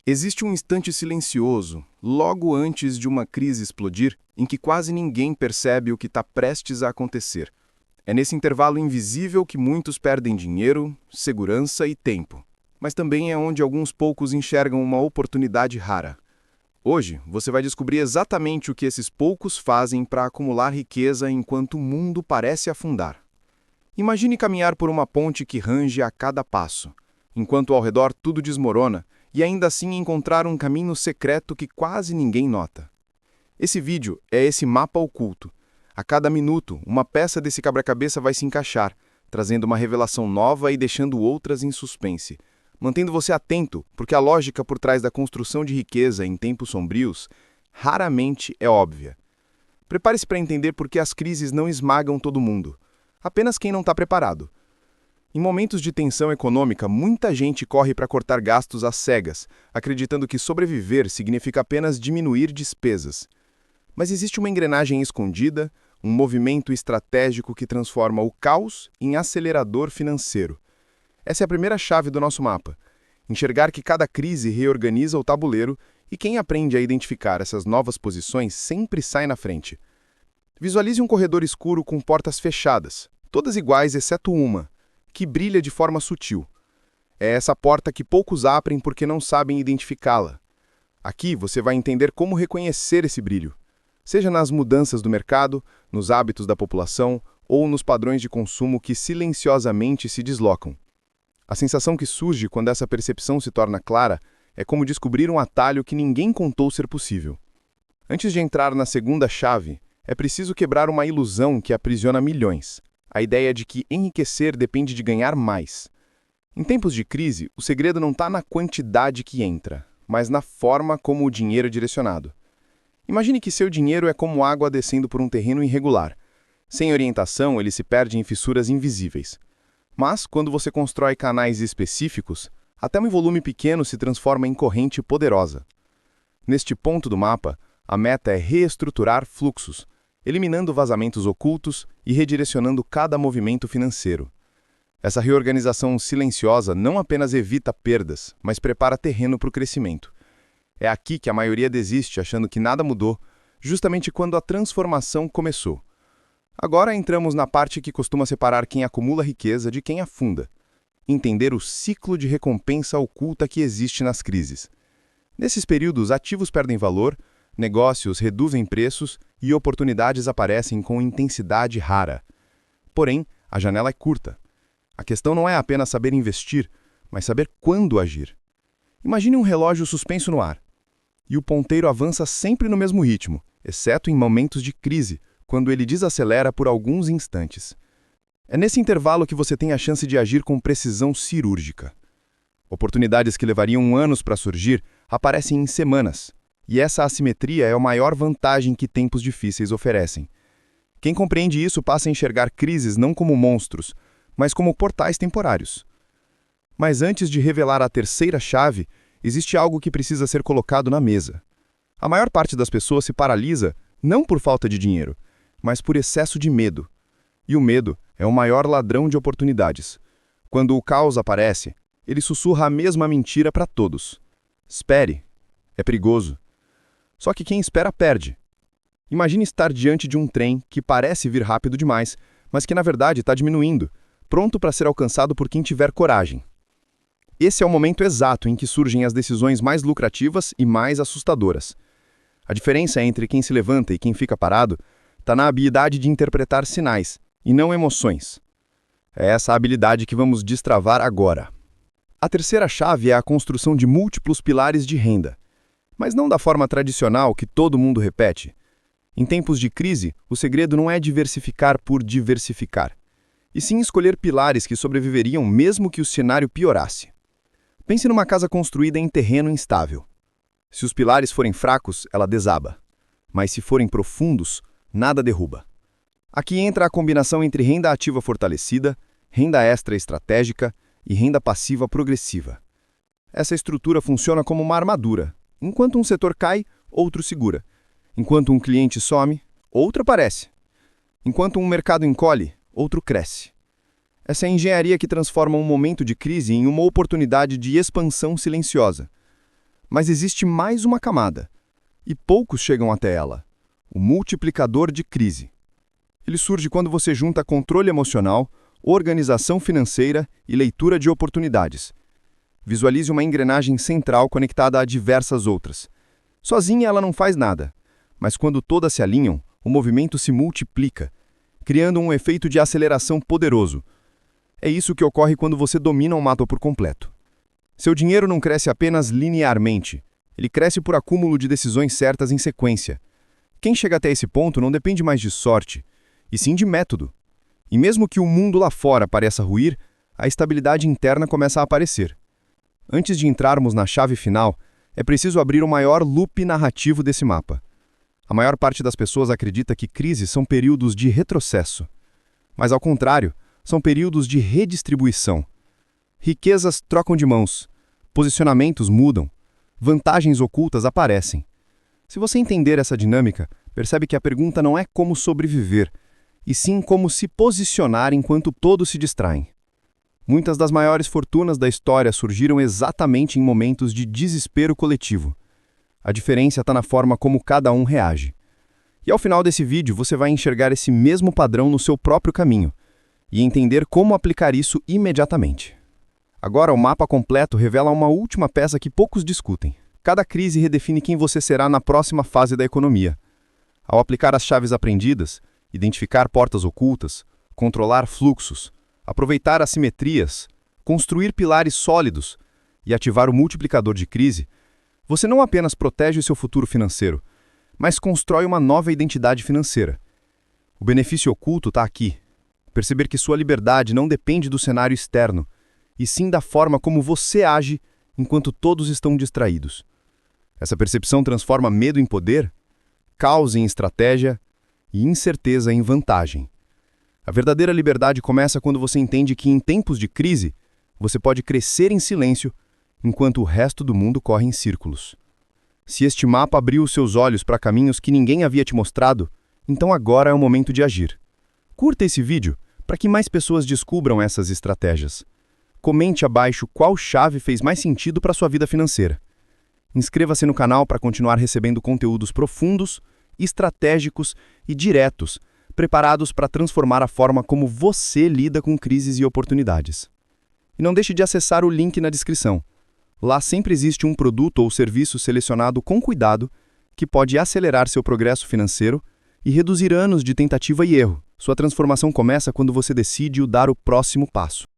Existe um instante silencioso, logo antes de uma crise explodir, em que quase ninguém percebe o que está prestes a acontecer. É nesse intervalo invisível que muitos perdem dinheiro, segurança e tempo. Mas também é onde alguns poucos enxergam uma oportunidade rara. Hoje, você vai descobrir exatamente o que esses poucos fazem para acumular riqueza enquanto o mundo parece afundar. Imagine caminhar por uma ponte que range a cada passo, enquanto ao redor tudo desmorona, e ainda assim encontrar um caminho secreto que quase ninguém nota. Esse vídeo é esse mapa oculto. A cada minuto, uma peça desse quebra-cabeça vai se encaixar, trazendo uma revelação nova e deixando outras em suspense, mantendo você atento, porque a lógica por trás da construção de riqueza em tempos sombrios raramente é óbvia. Prepare-se para entender por que as crises não esmagam todo mundo, apenas quem não está preparado. Em momentos de tensão econômica, muita gente corre para cortar gastos às cegas, acreditando que sobreviver significa apenas diminuir despesas. Mas existe uma engrenagem escondida, um movimento estratégico que transforma o caos em acelerador financeiro. Essa é a primeira chave do nosso mapa. Enxergar que cada crise reorganiza o tabuleiro e quem aprende a identificar essas novas posições sempre sai na frente. Visualize um corredor escuro com portas fechadas, todas iguais exceto uma, que brilha de forma sutil. É essa porta que poucos abrem porque não sabem identificá-la. Aqui você vai entender como reconhecer esse brilho, seja nas mudanças do mercado, nos hábitos da população ou nos padrões de consumo que silenciosamente se deslocam. A sensação que surge quando essa percepção se torna clara é como descobrir um atalho que ninguém contou ser possível. Antes de entrar na segunda chave, é preciso quebrar uma ilusão que aprisiona milhões. A ideia de que enriquecer depende de ganhar mais. Em tempos de crise, o segredo não está na quantidade que entra, mas na forma como o dinheiro é direcionado. Imagine que seu dinheiro é como água descendo por um terreno irregular. Sem orientação, ele se perde em fissuras invisíveis. Mas, quando você constrói canais específicos, até um volume pequeno se transforma em corrente poderosa. Neste ponto do mapa, a meta é reestruturar fluxos, eliminando vazamentos ocultos e redirecionando cada movimento financeiro. Essa reorganização silenciosa não apenas evita perdas, mas prepara terreno para o crescimento. É aqui que a maioria desiste achando que nada mudou, justamente quando a transformação começou. Agora entramos na parte que costuma separar quem acumula riqueza de quem afunda. Entender o ciclo de recompensa oculta que existe nas crises. Nesses períodos, ativos perdem valor, negócios reduzem preços e oportunidades aparecem com intensidade rara. Porém, a janela é curta. A questão não é apenas saber investir, mas saber quando agir. Imagine um relógio suspenso no ar. E o ponteiro avança sempre no mesmo ritmo, exceto em momentos de crise, quando ele desacelera por alguns instantes. É nesse intervalo que você tem a chance de agir com precisão cirúrgica. Oportunidades que levariam anos para surgir aparecem em semanas. E essa assimetria é a maior vantagem que tempos difíceis oferecem. Quem compreende isso passa a enxergar crises não como monstros, mas como portais temporários. Mas antes de revelar a terceira chave, existe algo que precisa ser colocado na mesa. A maior parte das pessoas se paralisa não por falta de dinheiro, mas por excesso de medo. E o medo é o maior ladrão de oportunidades. Quando o caos aparece, ele sussurra a mesma mentira para todos. Espere. É perigoso. Só que quem espera perde. Imagine estar diante de um trem que parece vir rápido demais, mas que na verdade está diminuindo, pronto para ser alcançado por quem tiver coragem. Esse é o momento exato em que surgem as decisões mais lucrativas e mais assustadoras. A diferença entre quem se levanta e quem fica parado está na habilidade de interpretar sinais, e não emoções. É essa habilidade que vamos destravar agora. A terceira chave é a construção de múltiplos pilares de renda. Mas não da forma tradicional que todo mundo repete. Em tempos de crise, o segredo não é diversificar por diversificar, e sim escolher pilares que sobreviveriam mesmo que o cenário piorasse. Pense numa casa construída em terreno instável. Se os pilares forem fracos, ela desaba. Mas se forem profundos, nada derruba. Aqui entra a combinação entre renda ativa fortalecida, renda extra estratégica e renda passiva progressiva. Essa estrutura funciona como uma armadura. Enquanto um setor cai, outro segura. Enquanto um cliente some, outro aparece. Enquanto um mercado encolhe, outro cresce. Essa é a engenharia que transforma um momento de crise em uma oportunidade de expansão silenciosa. Mas existe mais uma camada, e poucos chegam até ela: o multiplicador de crise. Ele surge quando você junta controle emocional, organização financeira e leitura de oportunidades. Visualize uma engrenagem central conectada a diversas outras. Sozinha ela não faz nada, mas quando todas se alinham, o movimento se multiplica, criando um efeito de aceleração poderoso. É isso que ocorre quando você domina um mapa por completo. Seu dinheiro não cresce apenas linearmente, ele cresce por acúmulo de decisões certas em sequência. Quem chega até esse ponto não depende mais de sorte, e sim de método. E mesmo que o mundo lá fora pareça ruir, a estabilidade interna começa a aparecer. Antes de entrarmos na chave final, é preciso abrir o maior loop narrativo desse mapa. A maior parte das pessoas acredita que crises são períodos de retrocesso. Mas, ao contrário, são períodos de redistribuição. Riquezas trocam de mãos, posicionamentos mudam, vantagens ocultas aparecem. Se você entender essa dinâmica, percebe que a pergunta não é como sobreviver, e sim como se posicionar enquanto todos se distraem. Muitas das maiores fortunas da história surgiram exatamente em momentos de desespero coletivo. A diferença está na forma como cada um reage. E ao final desse vídeo você vai enxergar esse mesmo padrão no seu próprio caminho e entender como aplicar isso imediatamente. Agora, o mapa completo revela uma última peça que poucos discutem. Cada crise redefine quem você será na próxima fase da economia. Ao aplicar as chaves aprendidas, identificar portas ocultas, controlar fluxos, aproveitar assimetrias, construir pilares sólidos e ativar o multiplicador de crise, você não apenas protege o seu futuro financeiro, mas constrói uma nova identidade financeira. O benefício oculto está aqui. Perceber que sua liberdade não depende do cenário externo, e sim da forma como você age enquanto todos estão distraídos. Essa percepção transforma medo em poder, caos em estratégia e incerteza em vantagem. A verdadeira liberdade começa quando você entende que, em tempos de crise, você pode crescer em silêncio enquanto o resto do mundo corre em círculos. Se este mapa abriu os seus olhos para caminhos que ninguém havia te mostrado, então agora é o momento de agir. Curta esse vídeo para que mais pessoas descubram essas estratégias. Comente abaixo qual chave fez mais sentido para sua vida financeira. Inscreva-se no canal para continuar recebendo conteúdos profundos, estratégicos e diretos, preparados para transformar a forma como você lida com crises e oportunidades. E não deixe de acessar o link na descrição. Lá sempre existe um produto ou serviço selecionado com cuidado que pode acelerar seu progresso financeiro e reduzir anos de tentativa e erro. Sua transformação começa quando você decide dar o próximo passo.